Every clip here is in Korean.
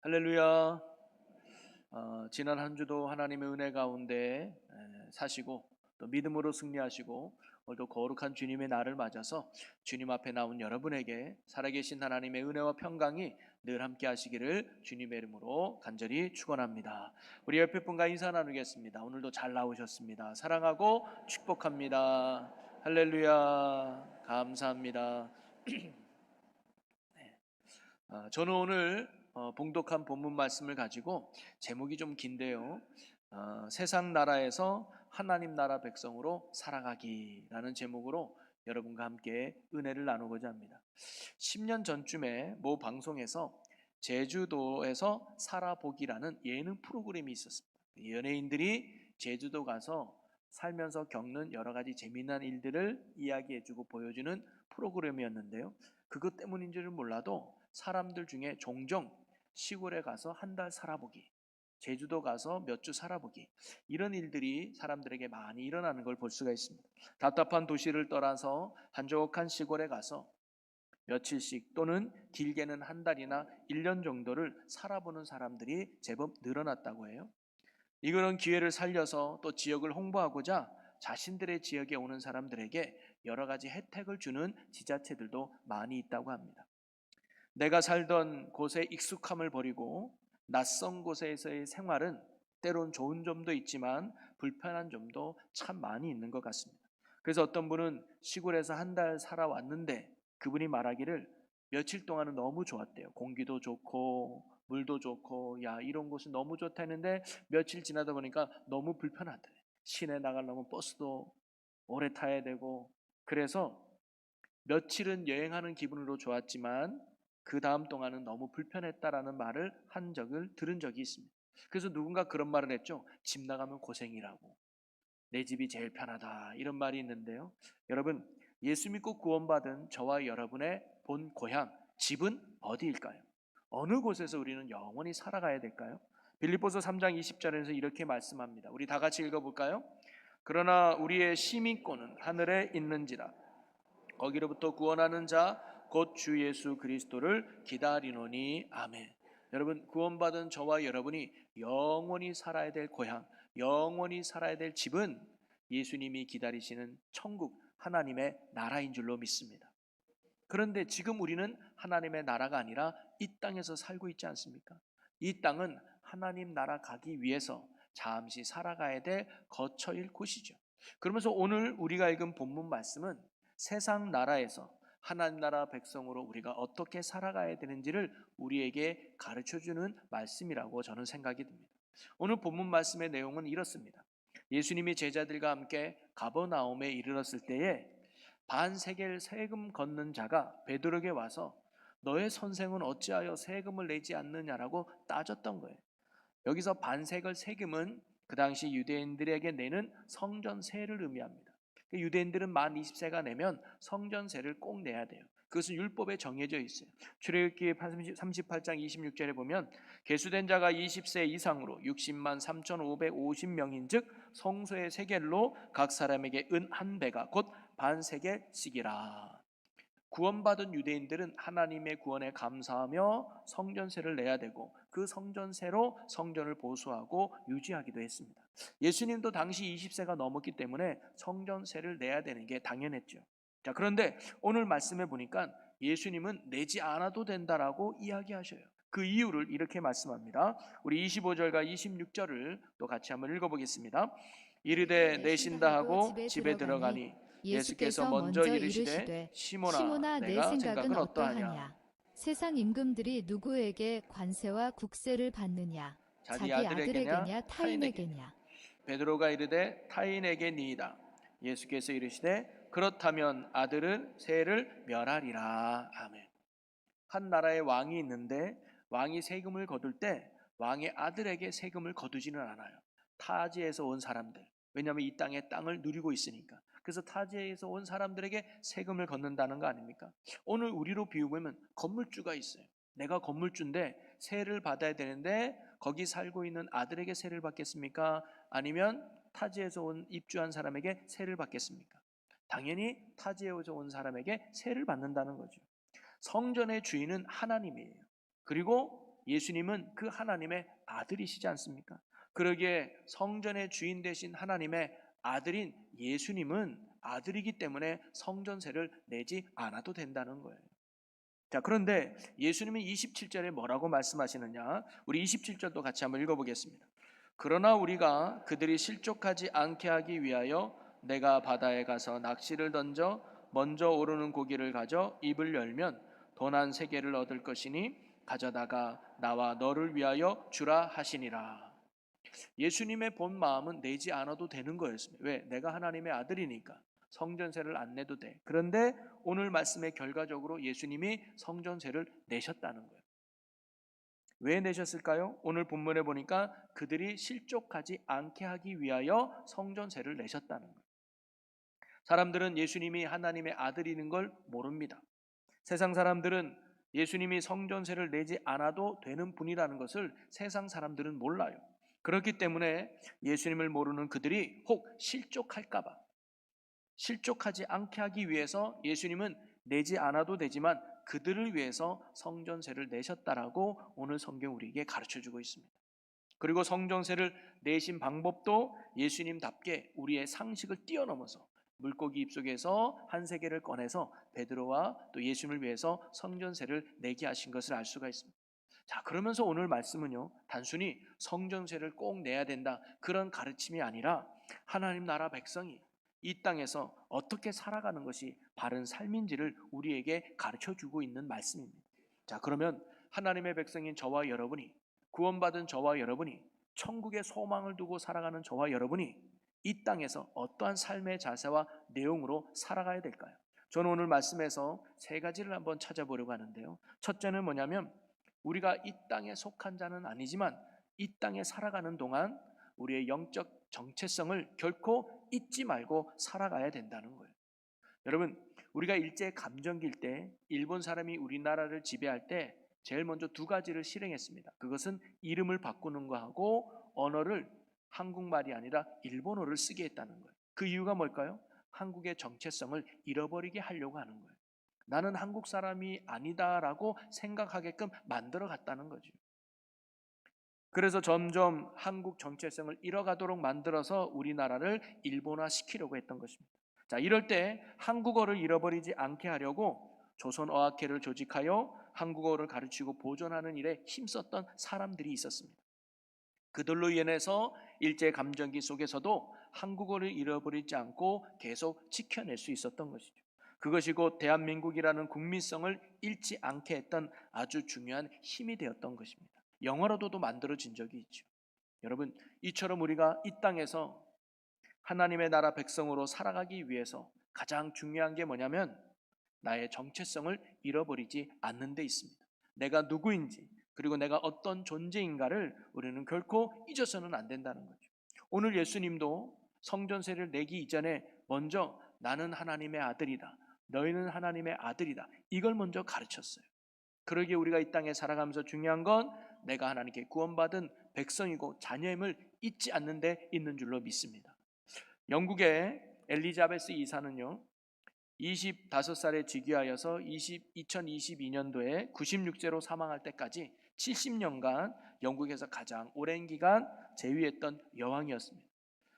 할렐루야. 지난 한 주도 하나님의 은혜 가운데 사시고 또 믿음으로 승리하시고 오늘도 거룩한 주님의 날을 맞아서 주님 앞에 나온 여러분에게 살아계신 하나님의 은혜와 평강이 늘 함께 하시기를 주님의 이름으로 간절히 축원합니다. 우리 옆에 분과 인사 나누겠습니다. 오늘도 잘 나오셨습니다. 사랑하고 축복합니다. 할렐루야. 감사합니다. 저는 오늘 봉독한 본문 말씀을 가지고 제목이 좀 긴데요. 세상 나라에서 하나님 나라 백성으로 살아가기라는 제목으로 여러분과 함께 은혜를 나누고자 합니다. 10년 전쯤에 모 방송에서 제주도에서 살아보기라는 예능 프로그램이 있었습니다. 연예인들이 제주도 가서 살면서 겪는 여러 가지 재미난 일들을 이야기해주고 보여주는 프로그램이었는데요. 그것 때문인지는 몰라도 사람들 중에 종종 시골에 가서 한 달 살아보기, 제주도 가서 몇 주 살아보기, 이런 일들이 사람들에게 많이 일어나는 걸 볼 수가 있습니다. 답답한 도시를 떠나서 한적한 시골에 가서 며칠씩 또는 길게는 한 달이나 1년 정도를 살아보는 사람들이 제법 늘어났다고 해요. 이런 기회를 살려서 또 지역을 홍보하고자 자신들의 지역에 오는 사람들에게 여러 가지 혜택을 주는 지자체들도 많이 있다고 합니다. 내가 살던 곳의 익숙함을 버리고 낯선 곳에서의 생활은 때론 좋은 점도 있지만 불편한 점도 참 많이 있는 것 같습니다. 그래서 어떤 분은 시골에서 한 달 살아왔는데 그분이 말하기를 며칠 동안은 너무 좋았대요. 공기도 좋고 물도 좋고 야 이런 곳은 너무 좋다 했는데 며칠 지나다 보니까 너무 불편하대. 시내 나가려면 버스도 오래 타야 되고 그래서 며칠은 여행하는 기분으로 좋았지만 그 다음 동안은 너무 불편했다라는 말을 한 적을 들은 적이 있습니다. 그래서 누군가 그런 말을 했죠. 집 나가면 고생이라고. 내 집이 제일 편하다. 이런 말이 있는데요. 여러분, 예수 믿고 구원받은 저와 여러분의 본 고향, 집은 어디일까요? 어느 곳에서 우리는 영원히 살아가야 될까요? 빌립보서 3장 20절에서 이렇게 말씀합니다. 우리 다 같이 읽어볼까요? 그러나 우리의 시민권은 하늘에 있는지라 거기로부터 구원하는 자 곧 주 예수 그리스도를 기다리노니 아멘. 여러분, 구원받은 저와 여러분이 영원히 살아야 될 고향, 영원히 살아야 될 집은 예수님이 기다리시는 천국 하나님의 나라인 줄로 믿습니다. 그런데 지금 우리는 하나님의 나라가 아니라 이 땅에서 살고 있지 않습니까? 이 땅은 하나님 나라 가기 위해서 잠시 살아가야 될 거처일 곳이죠. 그러면서 오늘 우리가 읽은 본문 말씀은 세상 나라에서 하나님 나라 백성으로 우리가 어떻게 살아가야 되는지를 우리에게 가르쳐주는 말씀이라고 저는 생각이 듭니다. 오늘 본문 말씀의 내용은 이렇습니다. 예수님이 제자들과 함께 가버나움에 이르렀을 때에 반세겔 세금 걷는 자가 베드로에게 와서 너의 선생은 어찌하여 세금을 내지 않느냐라고 따졌던 거예요. 여기서 반세겔 세금은 그 당시 유대인들에게 내는 성전세를 의미합니다. 유대인들은 만 20세가 내면 성전세를 꼭 내야 돼요. 그것은 율법에 정해져 있어요. 출애굽기 38장 26절에 보면 계수된 자가 20세 이상으로 60만 3,550명인즉 성소의 세겔로 각 사람에게 은 한 배가 곧 반세겔씩이라. 구원받은 유대인들은 하나님의 구원에 감사하며 성전세를 내야 되고 그 성전세로 성전을 보수하고 유지하기도 했습니다. 예수님도 당시 20세가 넘었기 때문에 성전세를 내야 되는 게 당연했죠. 자, 그런데 오늘 말씀해 보니까 예수님은 내지 않아도 된다라고 이야기하셔요. 그 이유를 이렇게 말씀합니다. 우리 25절과 26절을 또 같이 한번 읽어보겠습니다. 이르되 내신다 하고 집에 들어가니 예수께서 먼저 이르시되 시몬아 내 내가 생각은 생각은 어떠하냐. 어떠하냐? 세상 임금들이 누구에게 관세와 국세를 받느냐? 자기 자기 아들에게냐 아들에게냐 타인에게냐. 타인에게냐? 베드로가 이르되 타인에게니이다. 예수께서 이르시되 그렇다면 아들은 세를 멸하리라. 아멘. 한 나라에 왕이 있는데 왕이 세금을 거둘 때 왕의 아들에게 세금을 거두지는 않아요. 타지에서 온 사람들, 왜냐하면 이 땅의 땅을 누리고 있으니까. 그래서 타지에서 온 사람들에게 세금을 걷는다는 거 아닙니까? 오늘 우리로 비유하면 건물주가 있어요. 내가 건물주인데 세를 받아야 되는데 거기 살고 있는 아들에게 세를 받겠습니까? 아니면 타지에서 온 입주한 사람에게 세를 받겠습니까? 당연히 타지에서 온 사람에게 세를 받는다는 거죠. 성전의 주인은 하나님이에요. 그리고 예수님은 그 하나님의 아들이시지 않습니까? 그러기에 성전의 주인 되신 하나님의 아들인 예수님은 아들이기 때문에 성전세를 내지 않아도 된다는 거예요. 자, 그런데 예수님이 27절에 뭐라고 말씀하시느냐? 우리 27절도 같이 한번 읽어보겠습니다. 그러나 우리가 그들이 실족하지 않게 하기 위하여 내가 바다에 가서 낚시를 던져 먼저 오르는 고기를 가져 입을 열면 돈 한 3개를 얻을 것이니 가져다가 나와 너를 위하여 주라 하시니라. 예수님의 본 마음은 내지 않아도 되는 거였습니다. 왜? 내가 하나님의 아들이니까 성전세를 안 내도 돼. 그런데 오늘 말씀의 결과적으로 예수님이 성전세를 내셨다는 거예요. 왜 내셨을까요? 오늘 본문에 보니까 그들이 실족하지 않게 하기 위하여 성전세를 내셨다는 거예요. 사람들은 예수님이 하나님의 아들이는 걸 모릅니다. 세상 사람들은 예수님이 성전세를 내지 않아도 되는 분이라는 것을 세상 사람들은 몰라요. 그렇기 때문에 예수님을 모르는 그들이 혹 실족할까봐, 실족하지 않게 하기 위해서 예수님은 내지 않아도 되지만 그들을 위해서 성전세를 내셨다라고 오늘 성경 우리에게 가르쳐주고 있습니다. 그리고 성전세를 내신 방법도 예수님답게 우리의 상식을 뛰어넘어서 물고기 입속에서 한 3개를 꺼내서 베드로와 또 예수님을 위해서 성전세를 내게 하신 것을 알 수가 있습니다. 자, 그러면서 오늘 말씀은요, 단순히 성전세를 꼭 내야 된다 그런 가르침이 아니라 하나님 나라 백성이 이 땅에서 어떻게 살아가는 것이 바른 삶인지를 우리에게 가르쳐주고 있는 말씀입니다. 자, 그러면 하나님의 백성인 저와 여러분이, 구원받은 저와 여러분이, 천국의 소망을 두고 살아가는 저와 여러분이 이 땅에서 어떠한 삶의 자세와 내용으로 살아가야 될까요? 저는 오늘 말씀에서 3가지를 한번 찾아보려고 하는데요. 첫째는 뭐냐면 우리가 이 땅에 속한 자는 아니지만 이 땅에 살아가는 동안 우리의 영적 정체성을 결코 잊지 말고 살아가야 된다는 거예요. 여러분, 우리가 일제 감정기일 때 일본 사람이 우리나라를 지배할 때 제일 먼저 2가지를 실행했습니다. 그것은 이름을 바꾸는 거하고 언어를 한국말이 아니라 일본어를 쓰게 했다는 거예요. 그 이유가 뭘까요? 한국의 정체성을 잃어버리게 하려고 하는 거예요. 나는 한국 사람이 아니다라고 생각하게끔 만들어 갔다는 거죠. 그래서 점점 한국 정체성을 잃어가도록 만들어서 우리나라를 일본화 시키려고 했던 것입니다. 자, 이럴 때 한국어를 잃어버리지 않게 하려고 조선어학회를 조직하여 한국어를 가르치고 보존하는 일에 힘썼던 사람들이 있었습니다. 그들로 인해서 일제감정기 속에서도 한국어를 잃어버리지 않고 계속 지켜낼 수 있었던 것이죠. 그것이 곧 대한민국이라는 국민성을 잃지 않게 했던 아주 중요한 힘이 되었던 것입니다. 영어로도 만들어진 적이 있죠. 여러분, 이처럼 우리가 이 땅에서 하나님의 나라 백성으로 살아가기 위해서 가장 중요한 게 뭐냐면 나의 정체성을 잃어버리지 않는 데 있습니다. 내가 누구인지 그리고 내가 어떤 존재인가를 우리는 결코 잊어서는 안 된다는 거죠. 오늘 예수님도 성전세를 내기 이전에 먼저 나는 하나님의 아들이다, 너희는 하나님의 아들이다, 이걸 먼저 가르쳤어요. 그러기에 우리가 이 땅에 살아가면서 중요한 건 내가 하나님께 구원받은 백성이고 자녀임을 잊지 않는 데 있는 줄로 믿습니다. 영국의 엘리자베스 이사는요, 25살에 즉위하여서 2022년도에 96세로 사망할 때까지 70년간 영국에서 가장 오랜 기간 재위했던 여왕이었습니다.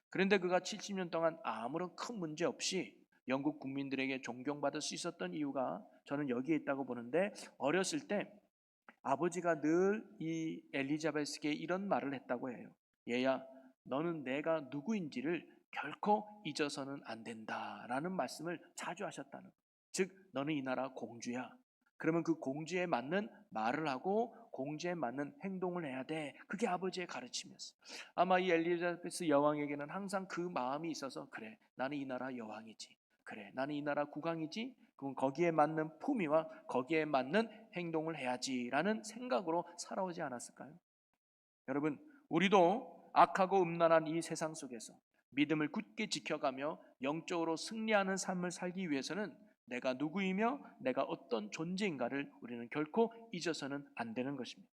그런데 그가 70년 동안 아무런 큰 문제 없이 영국 국민들에게 존경받을 수 있었던 이유가 저는 여기에 있다고 보는데, 어렸을 때 아버지가 늘 이 엘리자베스에게 이런 말을 했다고 해요. 얘야, 너는 내가 누구인지를 결코 잊어서는 안 된다라는 말씀을 자주 하셨다는 거예요. 즉 너는 이 나라 공주야. 그러면 그 공주에 맞는 말을 하고 공주에 맞는 행동을 해야 돼. 그게 아버지의 가르침이었어요. 아마 이 엘리자베스 여왕에게는 항상 그 마음이 있어서, 그래 나는 이 나라 여왕이지, 그래 나는 이 나라 국왕이지, 그럼 거기에 맞는 품위와 거기에 맞는 행동을 해야지라는 생각으로 살아오지 않았을까요? 여러분, 우리도 악하고 음란한 이 세상 속에서 믿음을 굳게 지켜가며 영적으로 승리하는 삶을 살기 위해서는 내가 누구이며 내가 어떤 존재인가를 우리는 결코 잊어서는 안 되는 것입니다.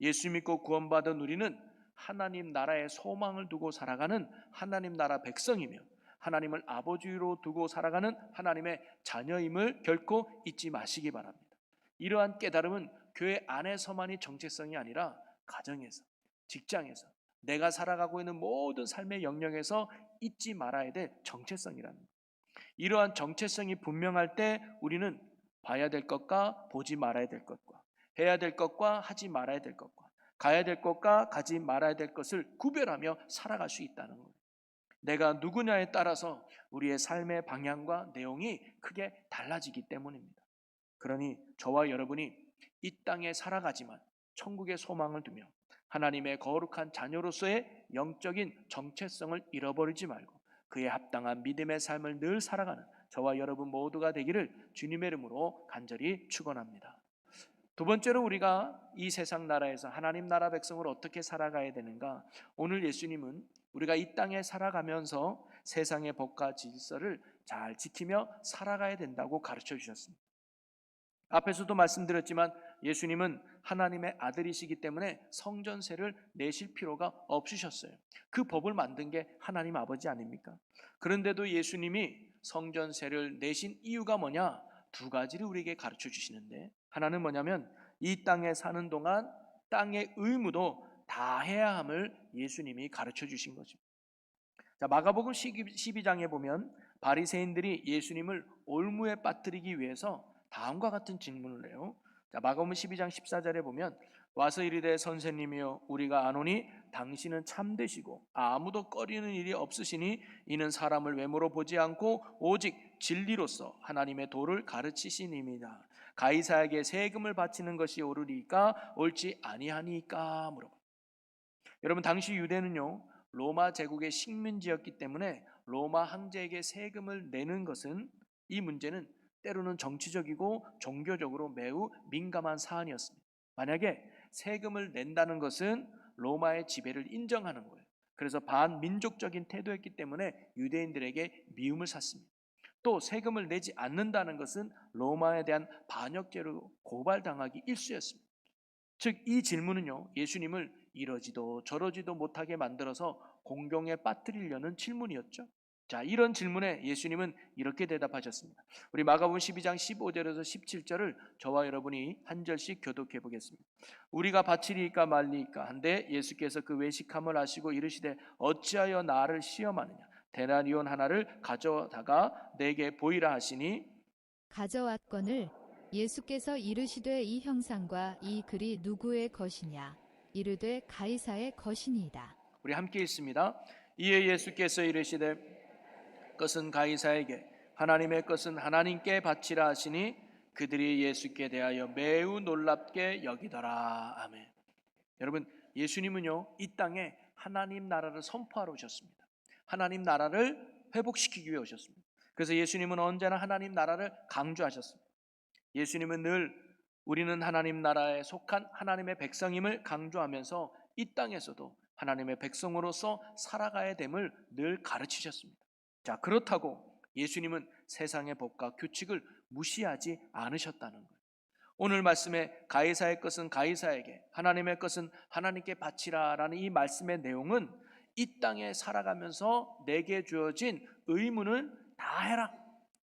예수 믿고 구원받은 우리는 하나님 나라의 소망을 두고 살아가는 하나님 나라 백성이며 하나님을 아버지로 두고 살아가는 하나님의 자녀임을 결코 잊지 마시기 바랍니다. 이러한 깨달음은 교회 안에서만이 정체성이 아니라 가정에서, 직장에서, 내가 살아가고 있는 모든 삶의 영역에서 잊지 말아야 될 정체성이라는 거예요. 이러한 정체성이 분명할 때 우리는 봐야 될 것과 보지 말아야 될 것과, 해야 될 것과 하지 말아야 될 것과, 가야 될 것과 가지 말아야 될 것을 구별하며 살아갈 수 있다는 거예요. 내가 누구냐에 따라서 우리의 삶의 방향과 내용이 크게 달라지기 때문입니다. 그러니 저와 여러분이 이 땅에 살아가지만 천국의 소망을 두며 하나님의 거룩한 자녀로서의 영적인 정체성을 잃어버리지 말고 그에 합당한 믿음의 삶을 늘 살아가는 저와 여러분 모두가 되기를 주님의 이름으로 간절히 축원합니다. 두 번째로 우리가 이 세상 나라에서 하나님 나라 백성으로 어떻게 살아가야 되는가? 오늘 예수님은 우리가 이 땅에 살아가면서 세상의 법과 질서를 잘 지키며 살아가야 된다고 가르쳐 주셨습니다. 앞에서도 말씀드렸지만 예수님은 하나님의 아들이시기 때문에 성전세를 내실 필요가 없으셨어요. 그 법을 만든 게 하나님 아버지 아닙니까? 그런데도 예수님이 성전세를 내신 이유가 뭐냐? 두 가지를 우리에게 가르쳐 주시는데, 하나는 뭐냐면 이 땅에 사는 동안 땅의 의무도 다 해야 함을 예수님이 가르쳐 주신 거죠. 자, 마가복음 12장에 보면 바리새인들이 예수님을 올무에 빠뜨리기 위해서 다음과 같은 질문을 해요. 자, 마가복음 12장 14절에 보면 와서 이르되 선생님이여 우리가 아노니 당신은 참되시고 아무도 꺼리는 일이 없으시니 이는 사람을 외모로 보지 않고 오직 진리로서 하나님의 도를 가르치시님이다. 가이사에게 세금을 바치는 것이 옳으리까 옳지 아니하니까 물어봐. 여러분, 당시 유대는요 로마 제국의 식민지였기 때문에 로마 황제에게 세금을 내는 것은, 이 문제는 때로는 정치적이고 종교적으로 매우 민감한 사안이었습니다. 만약에 세금을 낸다는 것은 로마의 지배를 인정하는 거예요. 그래서 반민족적인 태도였기 때문에 유대인들에게 미움을 샀습니다. 또 세금을 내지 않는다는 것은 로마에 대한 반역죄로 고발당하기 일쑤였습니다. 즉 이 질문은요 예수님을 이러지도 저러지도 못하게 만들어서 공경에 빠뜨리려는 질문이었죠. 자, 이런 질문에 예수님은 이렇게 대답하셨습니다. 우리 마가복음 12장 15절에서 17절을 저와 여러분이 한 절씩 교독해 보겠습니다. 우리가 바치리이까 말리이까 한데 예수께서 그 외식함을 아시고 이르시되 어찌하여 나를 시험하느냐, 데나리온 하나를 가져다가 내게 보이라 하시니 가져왔거늘 예수께서 이르시되 이 형상과 이 글이 누구의 것이냐 이르되 가이사의 것이니이다. 우리 함께 읽습니다. 이에 예수께서 이르시되 것은 가이사에게 하나님의 것은 하나님께 바치라 하시니 그들이 예수께 대하여 매우 놀랍게 여기더라. 아멘. 여러분, 예수님은요 이 땅에 하나님 나라를 선포하러 오셨습니다. 하나님 나라를 회복시키기 위해 오셨습니다. 그래서 예수님은 언제나 하나님 나라를 강조하셨습니다. 예수님은 늘 우리는 하나님 나라에 속한 하나님의 백성임을 강조하면서 이 땅에서도 하나님의 백성으로서 살아가야 됨을 늘 가르치셨습니다. 자, 그렇다고 예수님은 세상의 법과 규칙을 무시하지 않으셨다는 거예요. 오늘 말씀에 가이사의 것은 가이사에게, 하나님의 것은 하나님께 바치라라는 이 말씀의 내용은 이 땅에 살아가면서 내게 주어진 의무는 다 해라,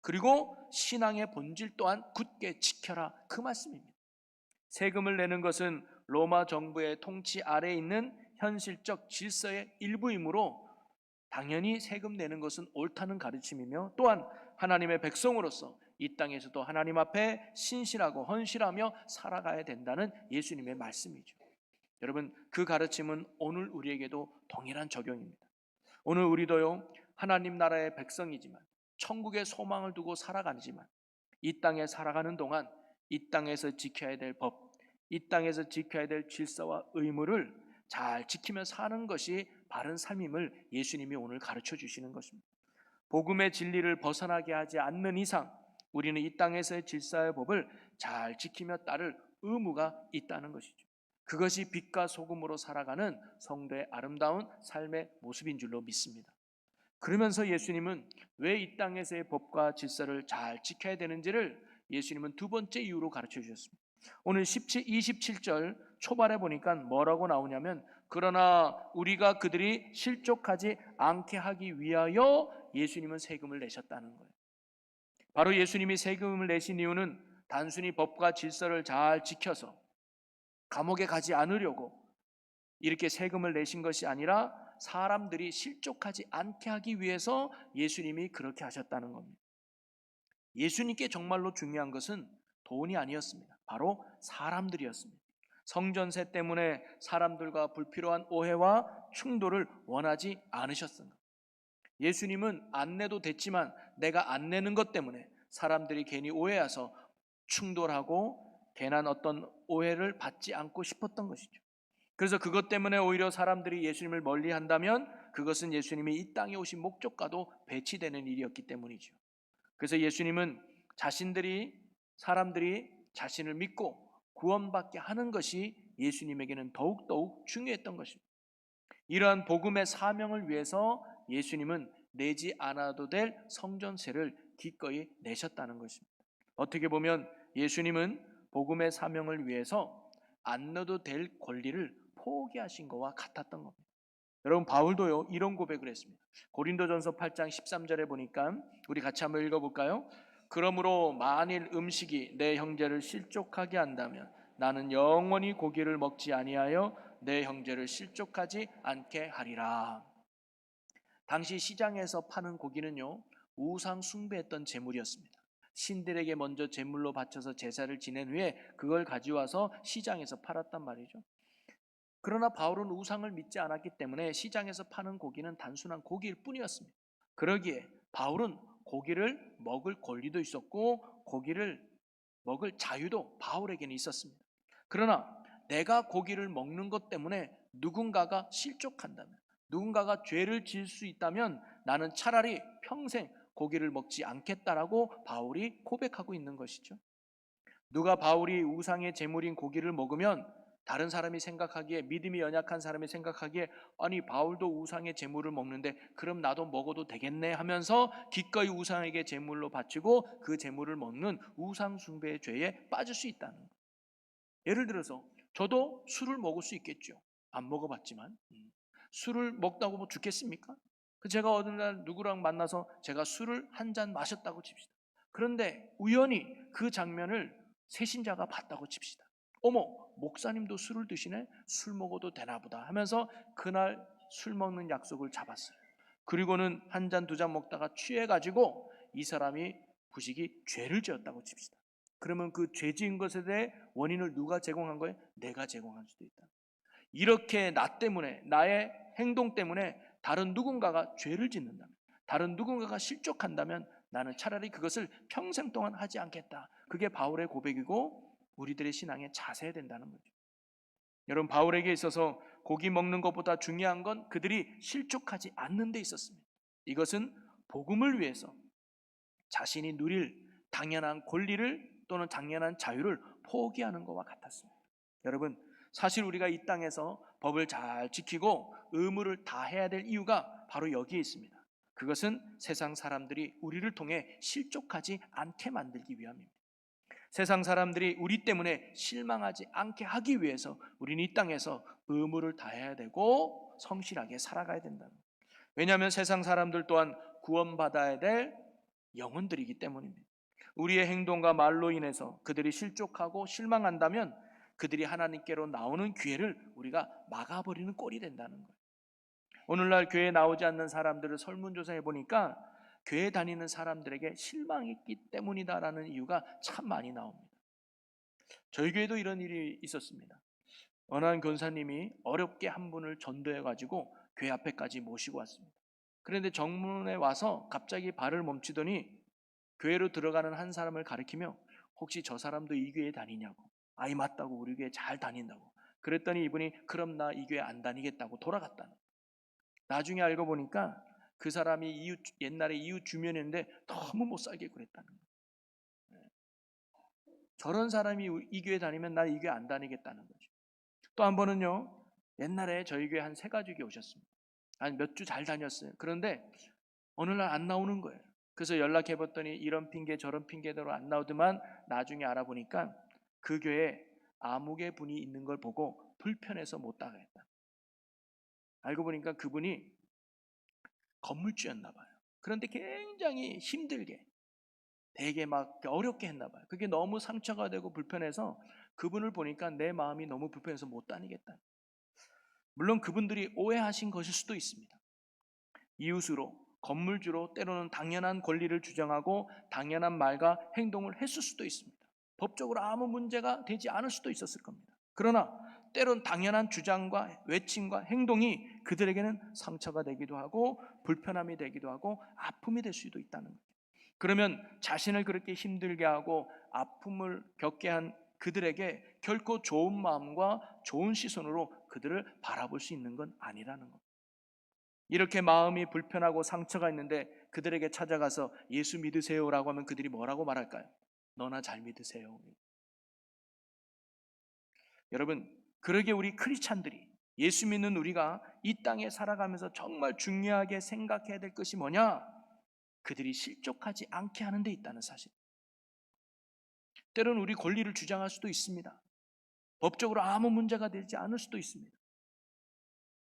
그리고 신앙의 본질 또한 굳게 지켜라, 그 말씀입니다. 세금을 내는 것은 로마 정부의 통치 아래에 있는 현실적 질서의 일부이므로 당연히 세금 내는 것은 옳다는 가르침이며, 또한 하나님의 백성으로서 이 땅에서도 하나님 앞에 신실하고 헌신하며 살아가야 된다는 예수님의 말씀이죠. 여러분, 그 가르침은 오늘 우리에게도 동일한 적용입니다. 오늘 우리도요 하나님 나라의 백성이지만 천국의 소망을 두고 살아가지만 이 땅에 살아가는 동안 이 땅에서 지켜야 될 법, 이 땅에서 지켜야 될 질서와 의무를 잘 지키며 사는 것이 바른 삶임을 예수님이 오늘 가르쳐 주시는 것입니다. 복음의 진리를 벗어나게 하지 않는 이상 우리는 이 땅에서의 질서의 법을 잘 지키며 따를 의무가 있다는 것이죠. 그것이 빛과 소금으로 살아가는 성도의 아름다운 삶의 모습인 줄로 믿습니다. 그러면서 예수님은 왜 이 땅에서의 법과 질서를 잘 지켜야 되는지를 예수님은 두 번째 이유로 가르쳐 주셨습니다. 오늘 27절 초반에 보니까 뭐라고 나오냐면, 그러나 우리가 그들이 실족하지 않게 하기 위하여 예수님은 세금을 내셨다는 거예요. 바로 예수님이 세금을 내신 이유는 단순히 법과 질서를 잘 지켜서 감옥에 가지 않으려고 이렇게 세금을 내신 것이 아니라 사람들이 실족하지 않게 하기 위해서 예수님이 그렇게 하셨다는 겁니다. 예수님께 정말로 중요한 것은 돈이 아니었습니다. 바로 사람들이었습니다. 성전세 때문에 사람들과 불필요한 오해와 충돌을 원하지 않으셨습니다. 예수님은 안 내도 됐지만 내가 안 내는 것 때문에 사람들이 괜히 오해해서 충돌하고 괜한 어떤 오해를 받지 않고 싶었던 것이죠. 그래서 그것 때문에 오히려 사람들이 예수님을 멀리 한다면 그것은 예수님이 이 땅에 오신 목적과도 배치되는 일이었기 때문이죠. 그래서 예수님은 사람들이 자신을 믿고 구원받게 하는 것이 예수님에게는 더욱더욱 중요했던 것입니다. 이러한 복음의 사명을 위해서 예수님은 내지 않아도 될 성전세를 기꺼이 내셨다는 것입니다. 어떻게 보면 예수님은 복음의 사명을 위해서 안 넣어도 될 권리를 포기하신 것과 같았던 겁니다. 여러분, 바울도요 이런 고백을 했습니다. 고린도전서 8장 13절에 보니까 우리 같이 한번 읽어볼까요? 그러므로 만일 음식이 내 형제를 실족하게 한다면 나는 영원히 고기를 먹지 아니하여 내 형제를 실족하지 않게 하리라. 당시 시장에서 파는 고기는요 우상 숭배했던 제물이었습니다. 신들에게 먼저 제물로 바쳐서 제사를 지낸 후에 그걸 가져와서 시장에서 팔았단 말이죠. 그러나 바울은 우상을 믿지 않았기 때문에 시장에서 파는 고기는 단순한 고기일 뿐이었습니다. 그러기에 바울은 고기를 먹을 권리도 있었고 고기를 먹을 자유도 바울에게는 있었습니다. 그러나 내가 고기를 먹는 것 때문에 누군가가 실족한다면, 누군가가 죄를 지을 수 있다면 나는 차라리 평생 고기를 먹지 않겠다라고 바울이 고백하고 있는 것이죠. 누가 바울이 우상의 제물인 고기를 먹으면 다른 사람이 생각하기에, 믿음이 연약한 사람이 생각하기에 아니 바울도 우상의 제물을 먹는데 그럼 나도 먹어도 되겠네 하면서 기꺼이 우상에게 제물로 바치고 그 제물을 먹는 우상 숭배의 죄에 빠질 수 있다는 거예요. 예를 들어서 저도 술을 먹을 수 있겠죠. 안 먹어봤지만 술을 먹다고 뭐 죽겠습니까? 제가 어느 날 누구랑 만나서 제가 술을 한 잔 마셨다고 칩시다. 그런데 우연히 그 장면을 새신자가 봤다고 칩시다. 어머, 목사님도 술을 드시네? 술 먹어도 되나 보다 하면서 그날 술 먹는 약속을 잡았어요. 그리고는 한 잔, 두 잔 먹다가 취해가지고 이 사람이 부식이 죄를 지었다고 칩시다. 그러면 그 죄 지은 것에 대해 원인을 누가 제공한 거예요? 내가 제공할 수도 있다. 이렇게 나 때문에, 나의 행동 때문에 다른 누군가가 죄를 짓는다면, 다른 누군가가 실족한다면 나는 차라리 그것을 평생 동안 하지 않겠다. 그게 바울의 고백이고 우리들의 신앙의 자세야 된다는 거죠. 여러분, 바울에게 있어서 고기 먹는 것보다 중요한 건 그들이 실족하지 않는 데 있었습니다. 이것은 복음을 위해서 자신이 누릴 당연한 권리를 또는 당연한 자유를 포기하는 것과 같았습니다. 여러분, 사실 우리가 이 땅에서 법을 잘 지키고 의무를 다해야 될 이유가 바로 여기에 있습니다. 그것은 세상 사람들이 우리를 통해 실족하지 않게 만들기 위함입니다. 세상 사람들이 우리 때문에 실망하지 않게 하기 위해서 우리는 이 땅에서 의무를 다해야 되고 성실하게 살아가야 된다는 거예요. 왜냐하면 세상 사람들 또한 구원받아야 될 영혼들이기 때문입니다. 우리의 행동과 말로 인해서 그들이 실족하고 실망한다면 그들이 하나님께로 나오는 기회를 우리가 막아버리는 꼴이 된다는 거예요. 오늘날 교회에 나오지 않는 사람들을 설문조사해 보니까 교회 다니는 사람들에게 실망했기 때문이다라는 이유가 참 많이 나옵니다. 저희 교회도 이런 일이 있었습니다. 어느 한 권사님이 어렵게 한 분을 전도해 가지고 교회 앞에까지 모시고 왔습니다. 그런데 정문에 와서 갑자기 발을 멈추더니 교회로 들어가는 한 사람을 가리키며 혹시 저 사람도 이 교회 다니냐고. 아이 맞다고, 우리 교회 잘 다닌다고. 그랬더니 이분이 그럼 나 이 교회 안 다니겠다고 돌아갔다는 거예요. 나중에 알고 보니까 그 사람이 옛날에 이웃 주민인데 너무 못 살게 그랬다는 거예요. 저런 사람이 이 교회 다니면 나 이 교회 안 다니겠다는 거죠. 또 한 번은요, 옛날에 저희 교회 한 세 가족이 오셨습니다. 한 몇 주 잘 다녔어요. 그런데 어느 날 안 나오는 거예요. 그래서 연락해 봤더니 이런 핑계 저런 핑계대로 안 나오더만 나중에 알아보니까 그 교회에 아무개 분이 있는 걸 보고 불편해서 못 나가겠다. 알고 보니까 그분이 건물주였나 봐요. 그런데 굉장히 힘들게 되게 막 어렵게 했나 봐요. 그게 너무 상처가 되고 불편해서 그분을 보니까 내 마음이 너무 불편해서 못 다니겠다. 물론 그분들이 오해하신 것일 수도 있습니다. 이웃으로, 건물주로 때로는 당연한 권리를 주장하고 당연한 말과 행동을 했을 수도 있습니다. 법적으로 아무 문제가 되지 않을 수도 있었을 겁니다. 그러나 때론 당연한 주장과 외침과 행동이 그들에게는 상처가 되기도 하고 불편함이 되기도 하고 아픔이 될 수도 있다는 거죠. 그러면 자신을 그렇게 힘들게 하고 아픔을 겪게 한 그들에게 결코 좋은 마음과 좋은 시선으로 그들을 바라볼 수 있는 건 아니라는 겁니다. 이렇게 마음이 불편하고 상처가 있는데 그들에게 찾아가서 예수 믿으세요라고 하면 그들이 뭐라고 말할까요? 너나 잘 믿으세요. 여러분, 그러게 우리 크리스찬들이, 예수 믿는 우리가 이 땅에 살아가면서 정말 중요하게 생각해야 될 것이 뭐냐? 그들이 실족하지 않게 하는 데 있다는 사실. 때로는 우리 권리를 주장할 수도 있습니다. 법적으로 아무 문제가 되지 않을 수도 있습니다.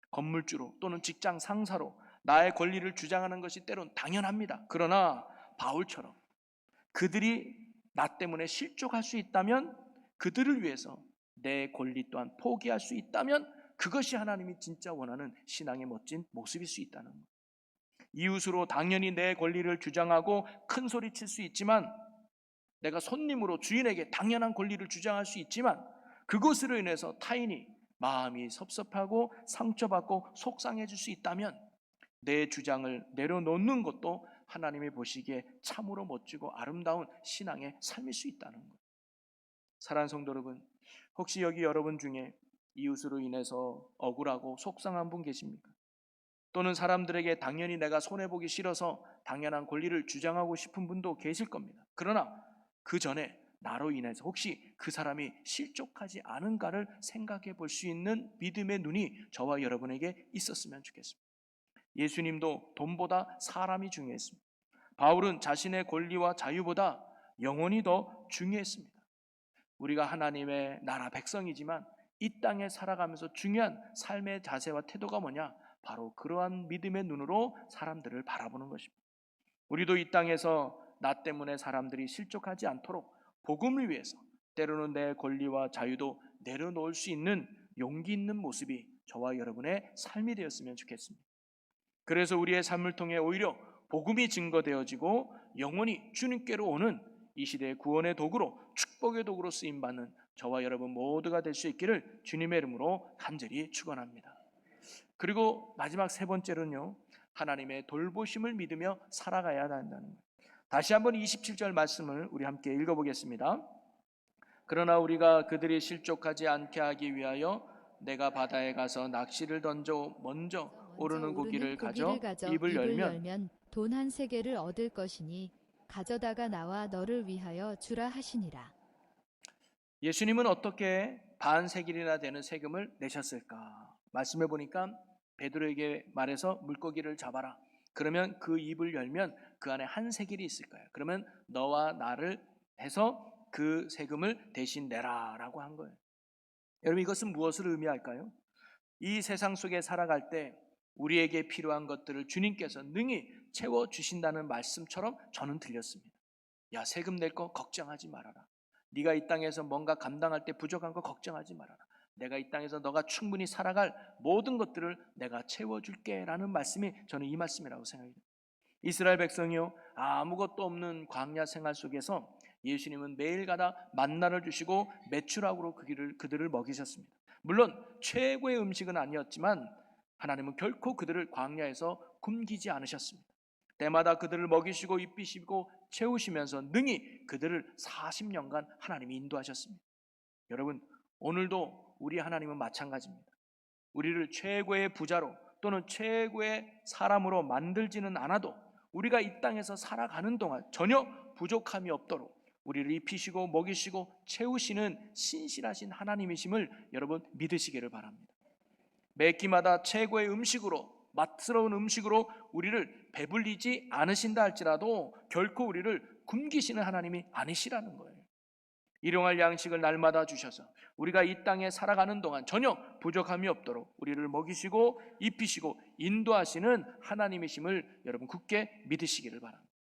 건물주로 또는 직장 상사로 나의 권리를 주장하는 것이 때론 당연합니다. 그러나 바울처럼 그들이 나 때문에 실족할 수 있다면, 그들을 위해서 내 권리 또한 포기할 수 있다면, 그것이 하나님이 진짜 원하는 신앙의 멋진 모습일 수 있다는 것. 이웃으로 당연히 내 권리를 주장하고 큰 소리 칠 수 있지만, 내가 손님으로 주인에게 당연한 권리를 주장할 수 있지만, 그것으로 인해서 타인이 마음이 섭섭하고 상처받고 속상해질 수 있다면 내 주장을 내려놓는 것도 하나님이 보시기에 참으로 멋지고 아름다운 신앙의 삶일 수 있다는 것. 사랑하는 성도 여러분, 혹시 여기 여러분 중에 이웃으로 인해서 억울하고 속상한 분 계십니까? 또는 사람들에게 당연히 내가 손해보기 싫어서 당연한 권리를 주장하고 싶은 분도 계실 겁니다. 그러나 그 전에 나로 인해서 혹시 그 사람이 실족하지 않은가를 생각해 볼 수 있는 믿음의 눈이 저와 여러분에게 있었으면 좋겠습니다. 예수님도 돈보다 사람이 중요했습니다. 바울은 자신의 권리와 자유보다 영혼이 더 중요했습니다. 우리가 하나님의 나라 백성이지만 이 땅에 살아가면서 중요한 삶의 자세와 태도가 뭐냐? 바로 그러한 믿음의 눈으로 사람들을 바라보는 것입니다. 우리도 이 땅에서 나 때문에 사람들이 실족하지 않도록 복음을 위해서 때로는 내 권리와 자유도 내려놓을 수 있는 용기 있는 모습이 저와 여러분의 삶이 되었으면 좋겠습니다. 그래서 우리의 삶을 통해 오히려 복음이 증거되어지고 영원히 주님께로 오는 이 시대의 구원의 도구로, 축복의 도구로 쓰임받는 저와 여러분 모두가 될 수 있기를 주님의 이름으로 간절히 축원합니다. 그리고 마지막 세 번째로는요, 하나님의 돌보심을 믿으며 살아가야 한다는 거예요. 다시 한번 27절 말씀을 우리 함께 읽어보겠습니다. 그러나 우리가 그들이 실족하지 않게 하기 위하여 내가 바다에 가서 낚시를 던져 먼저 오르는 고기를 가져 입을 열면 돈 한 세겔을 얻을 것이니 가져다가 나와 너를 위하여 주라 하시니라. 예수님은 어떻게 반세겔이나 되는 세금을 내셨을까? 말씀해 보니까 베드로에게 말해서 물고기를 잡아라. 그러면 그 입을 열면 그 안에 한 세겔이 있을 거예요. 그러면 너와 나를 해서 그 세금을 대신 내라라고 한 거예요. 여러분, 이것은 무엇을 의미할까요? 이 세상 속에 살아갈 때 우리에게 필요한 것들을 주님께서 능히 채워주신다는 말씀처럼 저는 들렸습니다. 야, 세금 낼 거 걱정하지 말아라. 네가 이 땅에서 뭔가 감당할 때 부족한 거 걱정하지 말아라. 내가 이 땅에서 너가 충분히 살아갈 모든 것들을 내가 채워줄게 라는 말씀이 저는 이 말씀이라고 생각해요. 이스라엘 백성이요, 아무것도 없는 광야 생활 속에서 예수님은 매일가다 만나를 주시고 메추라고로 그들을 먹이셨습니다. 물론 최고의 음식은 아니었지만 하나님은 결코 그들을 광야에서 굶기지 않으셨습니다. 때마다 그들을 먹이시고 입히시고 채우시면서 능히 그들을 40년간 하나님이 인도하셨습니다. 여러분, 오늘도 우리 하나님은 마찬가지입니다. 우리를 최고의 부자로 또는 최고의 사람으로 만들지는 않아도 우리가 이 땅에서 살아가는 동안 전혀 부족함이 없도록 우리를 입히시고 먹이시고 채우시는 신실하신 하나님이심을 여러분 믿으시기를 바랍니다. 매 끼마다 최고의 음식으로, 맛스러운 음식으로 우리를 배불리지 않으신다 할지라도 결코 우리를 굶기시는 하나님이 아니시라는 거예요. 일용할 양식을 날마다 주셔서 우리가 이 땅에 살아가는 동안 전혀 부족함이 없도록 우리를 먹이시고 입히시고 인도하시는 하나님이심을 여러분 굳게 믿으시기를 바랍니다.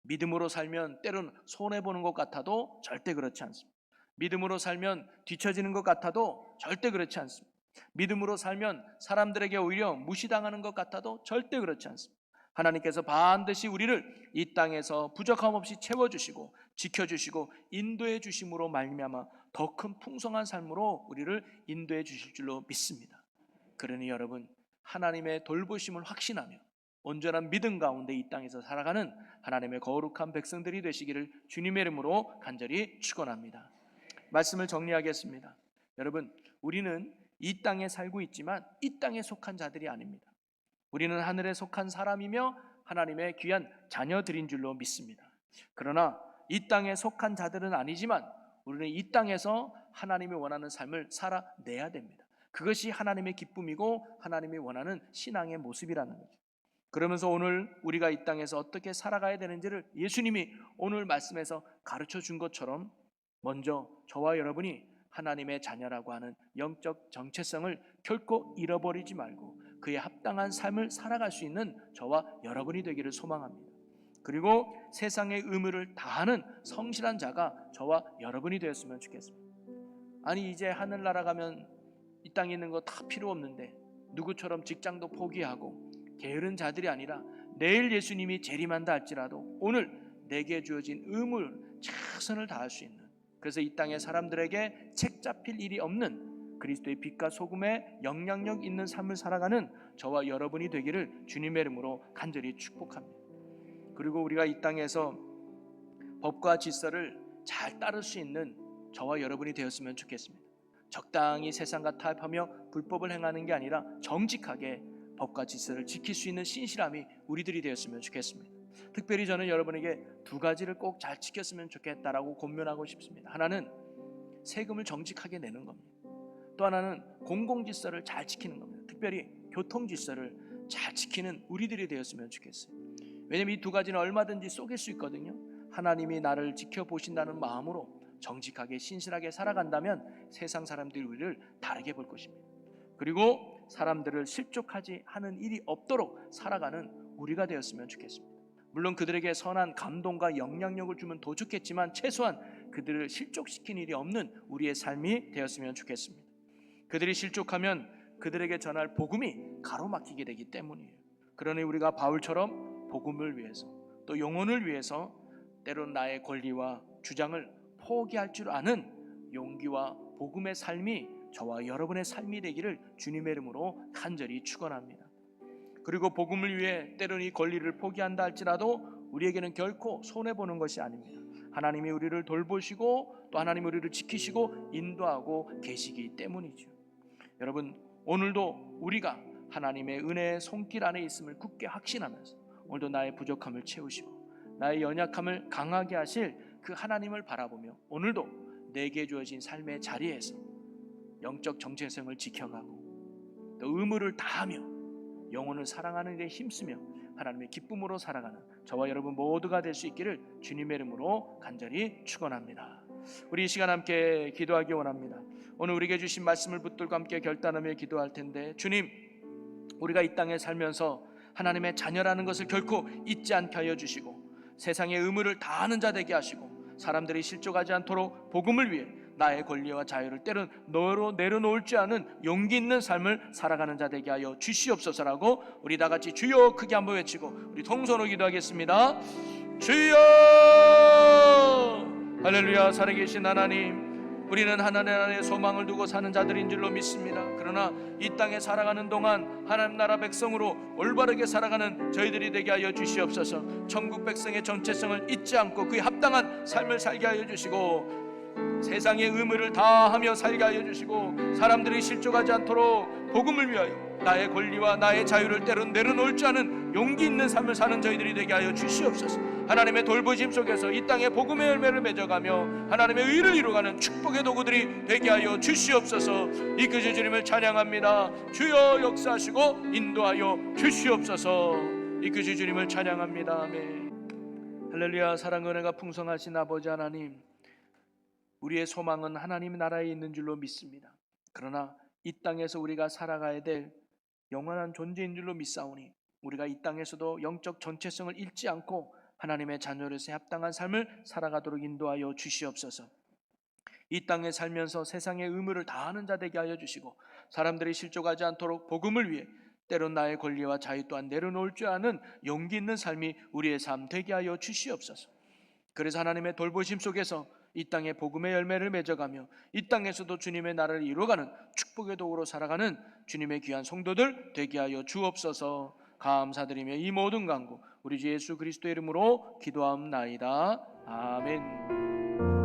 믿음으로 살면 때로는 손해보는 것 같아도 절대 그렇지 않습니다. 믿음으로 살면 뒤처지는 것 같아도 절대 그렇지 않습니다. 믿음으로 살면 사람들에게 오히려 무시당하는 것 같아도 절대 그렇지 않습니다. 하나님께서 반드시 우리를 이 땅에서 부족함 없이 채워주시고 지켜주시고 인도해 주심으로 말미암아 더 큰 풍성한 삶으로 우리를 인도해 주실 줄로 믿습니다. 그러니 여러분, 하나님의 돌보심을 확신하며 온전한 믿음 가운데 이 땅에서 살아가는 하나님의 거룩한 백성들이 되시기를 주님의 이름으로 간절히 축원합니다. 말씀을 정리하겠습니다. 여러분, 우리는 이 땅에 살고 있지만 이 땅에 속한 자들이 아닙니다. 우리는 하늘에 속한 사람이며 하나님의 귀한 자녀들인 줄로 믿습니다. 그러나 이 땅에 속한 자들은 아니지만 우리는 이 땅에서 하나님이 원하는 삶을 살아내야 됩니다. 그것이 하나님의 기쁨이고 하나님이 원하는 신앙의 모습이라는 거죠. 그러면서 오늘 우리가 이 땅에서 어떻게 살아가야 되는지를 예수님이 오늘 말씀에서 가르쳐 준 것처럼 먼저 저와 여러분이 하나님의 자녀라고 하는 영적 정체성을 결코 잃어버리지 말고 그에 합당한 삶을 살아갈 수 있는 저와 여러분이 되기를 소망합니다. 그리고 세상의 의무를 다하는 성실한 자가 저와 여러분이 되었으면 좋겠습니다. 아니, 이제 하늘나라 가면 이 땅에 있는 거 다 필요 없는데 누구처럼 직장도 포기하고 게으른 자들이 아니라 내일 예수님이 재림한다 할지라도 오늘 내게 주어진 의무를 최선을 다할 수 있는, 그래서 이 땅의 사람들에게 책 잡힐 일이 없는 그리스도의 빛과 소금의 영향력 있는 삶을 살아가는 저와 여러분이 되기를 주님의 이름으로 간절히 축복합니다. 그리고 우리가 이 땅에서 법과 질서를 잘 따를 수 있는 저와 여러분이 되었으면 좋겠습니다. 적당히 세상과 타협하며 불법을 행하는 게 아니라 정직하게 법과 질서를 지킬 수 있는 신실함이 우리들이 되었으면 좋겠습니다. 특별히 저는 여러분에게 두 가지를 꼭 잘 지켰으면 좋겠다라고 권면하고 싶습니다. 하나는 세금을 정직하게 내는 겁니다. 또 하나는 공공질서를 잘 지키는 겁니다. 특별히 교통질서를 잘 지키는 우리들이 되었으면 좋겠어요. 왜냐하면 이 두 가지는 얼마든지 속일 수 있거든요. 하나님이 나를 지켜보신다는 마음으로 정직하게 신실하게 살아간다면 세상 사람들이 우리를 다르게 볼 것입니다. 그리고 사람들을 실족하지 하는 일이 없도록 살아가는 우리가 되었으면 좋겠습니다. 물론 그들에게 선한 감동과 영향력을 주면 더 좋겠지만 최소한 그들을 실족시킨 일이 없는 우리의 삶이 되었으면 좋겠습니다. 그들이 실족하면 그들에게 전할 복음이 가로막히게 되기 때문이에요. 그러니 우리가 바울처럼 복음을 위해서 또 영혼을 위해서 때론 나의 권리와 주장을 포기할 줄 아는 용기와 복음의 삶이 저와 여러분의 삶이 되기를 주님의 이름으로 간절히 축원합니다. 그리고 복음을 위해 때론 이 권리를 포기한다 할지라도 우리에게는 결코 손해보는 것이 아닙니다. 하나님이 우리를 돌보시고 또 하나님이 우리를 지키시고 인도하고 계시기 때문이죠. 여러분, 오늘도 우리가 하나님의 은혜의 손길 안에 있음을 굳게 확신하면서 오늘도 나의 부족함을 채우시고 나의 연약함을 강하게 하실 그 하나님을 바라보며 오늘도 내게 주어진 삶의 자리에서 영적 정체성을 지켜가고 또 의무를 다하며 영혼을 사랑하는 데 힘쓰며 하나님의 기쁨으로 살아가는 저와 여러분 모두가 될 수 있기를 주님의 이름으로 간절히 축원합니다. 우리 이 시간 함께 기도하기 원합니다. 오늘 우리에게 주신 말씀을 붙들고 함께 결단하며 기도할 텐데, 주님, 우리가 이 땅에 살면서 하나님의 자녀라는 것을 결코 잊지 않게 하여 주시고 세상의 의무를 다하는 자 되게 하시고 사람들이 실족하지 않도록 복음을 위해 나의 권리와 자유를 때론 너로 내려놓을 줄 아는 용기 있는 삶을 살아가는 자 되게 하여 주시옵소서라고 우리 다 같이 주여 크게 한번 외치고 우리 통성으로 기도하겠습니다. 주여! 할렐루야. 살아계신 하나님, 우리는 하나님 안에 소망을 두고 사는 자들인 줄로 믿습니다. 그러나 이 땅에 살아가는 동안 하나님 나라 백성으로 올바르게 살아가는 저희들이 되게 하여 주시옵소서. 천국 백성의 정체성을 잊지 않고 그에 합당한 삶을 살게 하여 주시고 세상의 의무를 다하며 살게 하여 주시고 사람들이 실족하지 않도록 복음을 위하여 나의 권리와 나의 자유를 때론 내려놓을 줄 아는 용기 있는 삶을 사는 저희들이 되게 하여 주시옵소서. 하나님의 돌보심 속에서 이 땅에 복음의 열매를 맺어가며 하나님의 의를 이루어가는 축복의 도구들이 되게 하여 주시옵소서. 이끄시 주님을 찬양합니다. 주여 역사하시고 인도하여 주시옵소서. 이끄시 주님을 찬양합니다. 아멘. 할렐루야. 사랑 은혜가 풍성하신 아버지 하나님, 우리의 소망은 하나님 나라에 있는 줄로 믿습니다. 그러나 이 땅에서 우리가 살아가야 될 영원한 존재인 줄로 믿사오니 우리가 이 땅에서도 영적 전체성을 잃지 않고 하나님의 자녀로서의 합당한 삶을 살아가도록 인도하여 주시옵소서. 이 땅에 살면서 세상의 의무를 다하는 자 되게 하여 주시고, 사람들이 실족하지 않도록 복음을 위해 때론 나의 권리와 자유 또한 내려놓을 줄 아는 용기 있는 삶이 우리의 삶 되게 하여 주시옵소서. 그래서 하나님의 돌보심 속에서 이 땅에 복음의 열매를 맺어가며 이 땅에서도 주님의 나라를 이루어가는 축복의 도구로 살아가는 주님의 귀한 성도들 되게 하여 주옵소서. 감사드리며 이 모든 간구 우리 주 예수 그리스도의 이름으로 기도하옵나이다. 아멘.